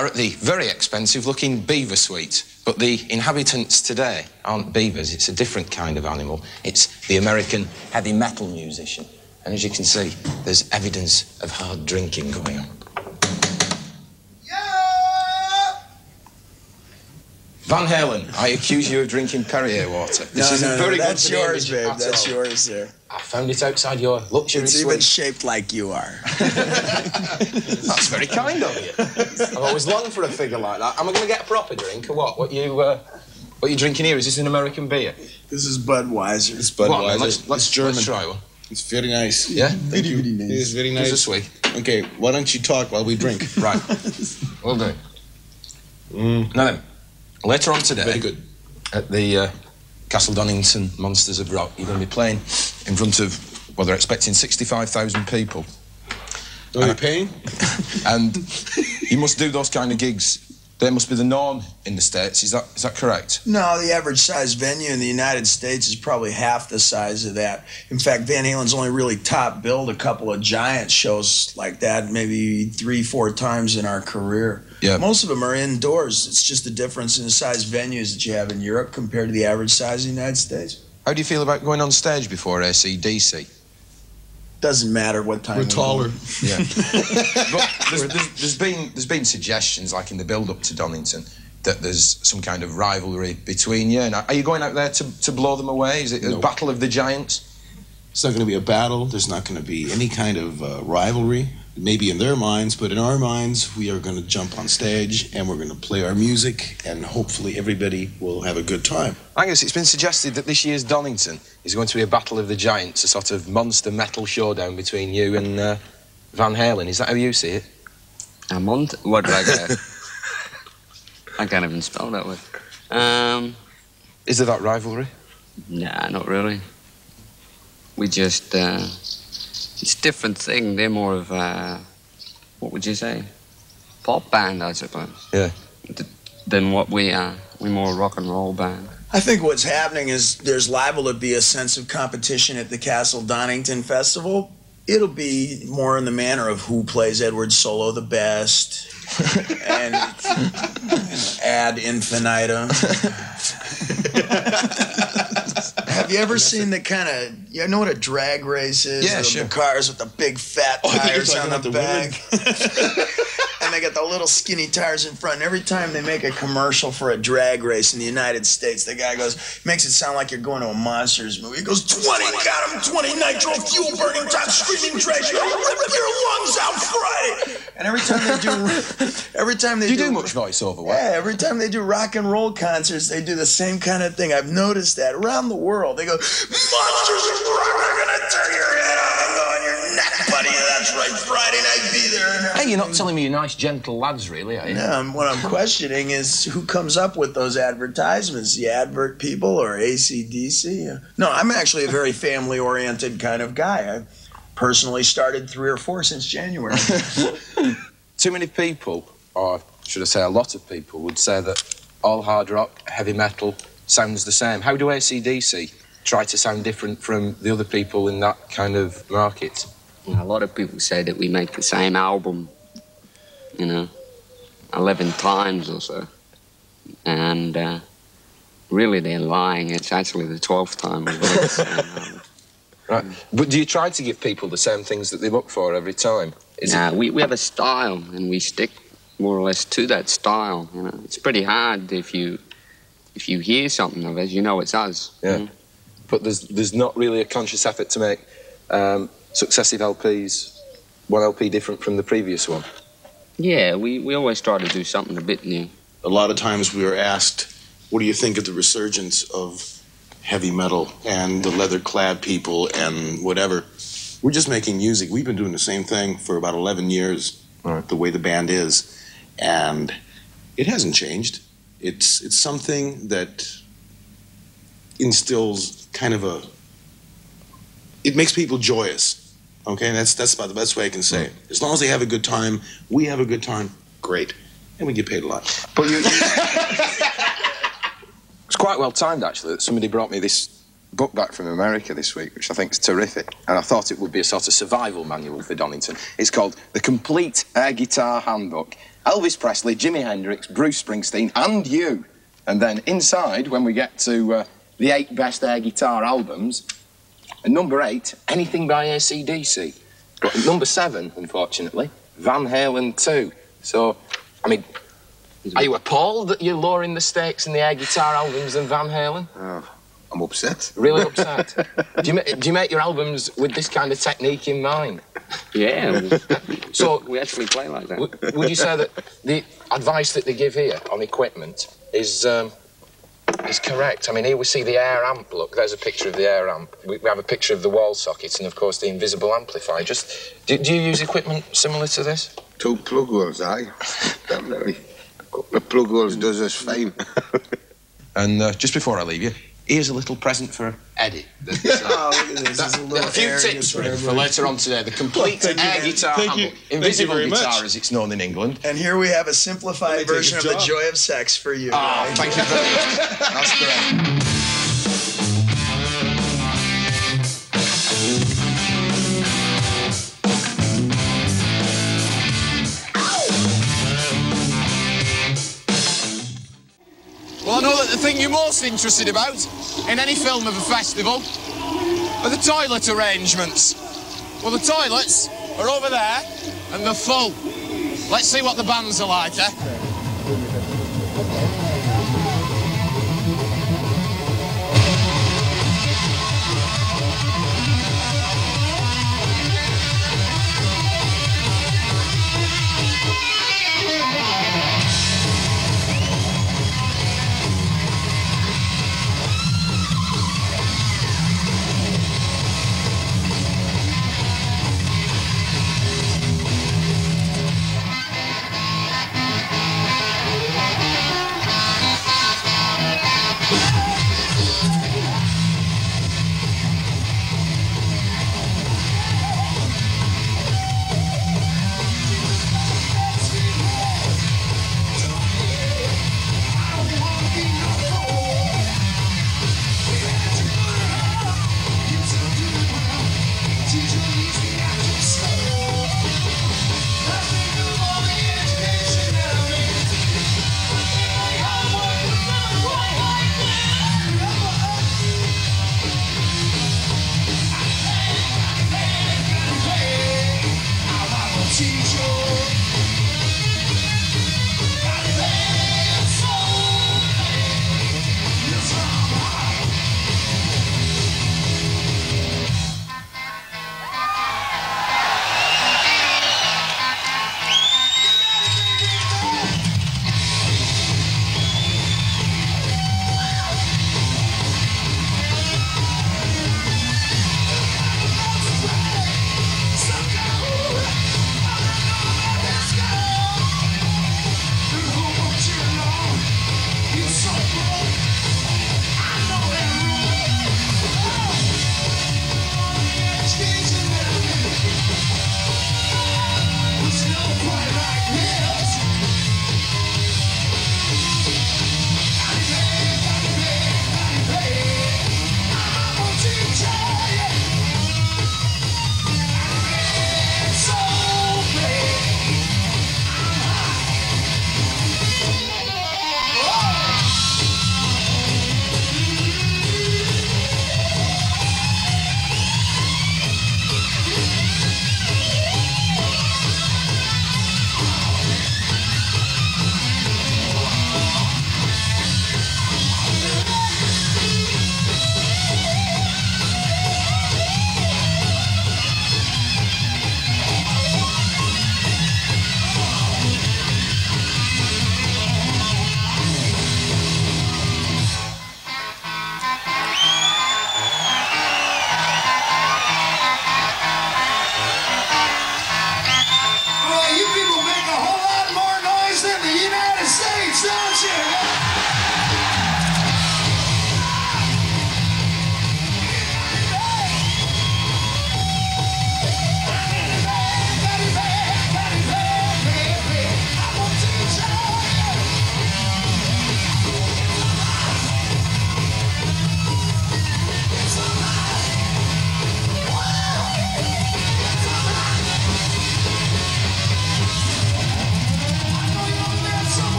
are at the very expensive-looking beaver suite. But the inhabitants today aren't beavers. It's a different kind of animal. It's the American heavy metal musician. And as you can see, there's evidence of hard drinking going on. Van Halen, I accuse you of drinking Perrier water. This isn't very good. That's yours, babe. That's yours, there. I found it outside your luxury suite. It's even shaped like you are. That's very kind of you. I've always longed for a figure like that. Am I going to get a proper drink or what? What you drinking here? Is this an American beer? This is Budweiser. It's Budweiser. Let's German. Let's try one. It's very nice. Yeah? Very nice. It is very nice. It's sweet. Okay, why don't you talk while we drink? Right. We'll do. Now then, later on today, very good, at the Castle Donington Monsters of Rock, you're going to be playing in front of, well, they're expecting 65,000 people. Are you paying? And you must do those kind of gigs. They must be the norm in the States. Is that correct? No, the average size venue in the United States is probably half the size of that. In fact, Van Halen's only really top billed a couple of giant shows like that, maybe 3-4 times in our career. Yeah. Most of them are indoors. It's just the difference in the size venues that you have in Europe compared to the average size in the United States. How do you feel about going on stage before AC/DC? Doesn't matter what time. We're taller. Yeah. But there's been suggestions, like in the build-up to Donington, that there's some kind of rivalry between you. Now, are you going out there to blow them away? Is it a battle of the giants? It's not going to be a battle. There's not going to be any kind of rivalry. Maybe in their minds, but in our minds, we are going to jump on stage and we're going to play our music, and hopefully everybody will have a good time. Angus, it's been suggested that this year's Donington is going to be a battle of the giants, a sort of monster metal showdown between you and Van Halen. Is that how you see it? What did I get? I can't even spell that word. Is there that rivalry? Nah, not really. We just... It's a different thing. They're more of a, what would you say? Pop band, I suppose. Yeah. Than what we are. We're more a rock and roll band. I think what's happening is there's liable to be a sense of competition at the Castle Donington Festival. It'll be more in the manner of who plays Edward's solo the best and ad infinitum. Have you ever seen the kind of, you know what a drag race is? Yeah, sure. The cars with the big fat tires on the back. And they got the little skinny tires in front. And every time they make a commercial for a drag race in the United States, the guy makes it sound like you're going to a Monsters movie. He goes, 20, got him, 20 nitro, fuel burning, top screaming trash. You'll rip your lungs out Friday. And every time they do, do much voiceover work? Yeah, every time they do rock and roll concerts, they do the same kind of thing. I've noticed that around the world. They go, Monsters of Rock are gonna tear your head off and go on your neck, buddy. That's right, Friday night, be there. Hey, you're not telling me you're nice, gentle lads, really, are you? No, what I'm questioning is who comes up with those advertisements, the advert people or AC/DC? No, I'm actually a very family-oriented kind of guy. I personally started 3 or 4 since January. Too many people, or should I say a lot of people, would say that all hard rock, heavy metal sounds the same. How do AC/DC try to sound different from the other people in that kind of market? A lot of people say that we make the same album, 11 times or so. And really they're lying. It's actually the 12th time we've done the same album. Right. But do you try to give people the same things that they look for every time? We have a style and we stick more or less to that style. It's pretty hard if you hear something of us, you know it's us. Yeah. But there's not really a conscious effort to make successive LPs, one LP different from the previous one. Yeah, we always try to do something a bit new. A lot of times we are asked, what do you think of the resurgence of heavy metal and the leather-clad people and whatever? We're just making music. We've been doing the same thing for about 11 years, the way the band is, and it hasn't changed. It's something that instills kind of it makes people joyous. Okay, that's about the best way I can say it. As long as they have a good time, we have a good time, great, and we get paid a lot. But it's quite well timed, actually, that somebody brought me this book back from America this week, which I think is terrific, and I thought it would be a sort of survival manual for Donington. It's called The Complete Air Guitar Handbook. Elvis Presley, Jimi Hendrix, Bruce Springsteen, and you. And then inside, when we get to the 8 best air guitar albums, and number 8, anything by AC/DC. But at number 7, unfortunately, Van Halen 2. So, I mean, are you appalled that you're lowering the stakes in the air guitar albums than Van Halen? Oh, I'm upset. Really upset? do you make your albums with this kind of technique in mind? Yeah. So we actually play like that. Would you say that the advice that they give here on equipment is correct? I mean, here we see the air amp. Look, there's a picture of the air amp. We have a picture of the wall sockets and, of course, the invisible amplifier. Just, do you use equipment similar to this? 2 plug holes, aye. Definitely. A couple of plug holes does us fine. And just before I leave you, here's a little present for Eddie. Oh, look at this. A few tips for later on today. The complete air guitar handbook. Invisible guitar, as it's known in England. And here we have a simplified version of The Joy of Sex for you. Ah, thank you very much. That's great. Well, I know that the thing you're most interested about in any film of a festival are the toilet arrangements. Well, the toilets are over there and they're full. Let's see what the bands are like, eh?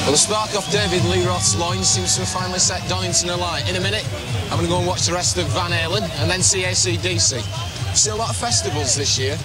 Well, the spark off David Lee Roth's loins seems to have finally set Donington alight. In a minute, I'm going to go and watch the rest of Van Halen and then see AC/DC. Still a lot of festivals this year.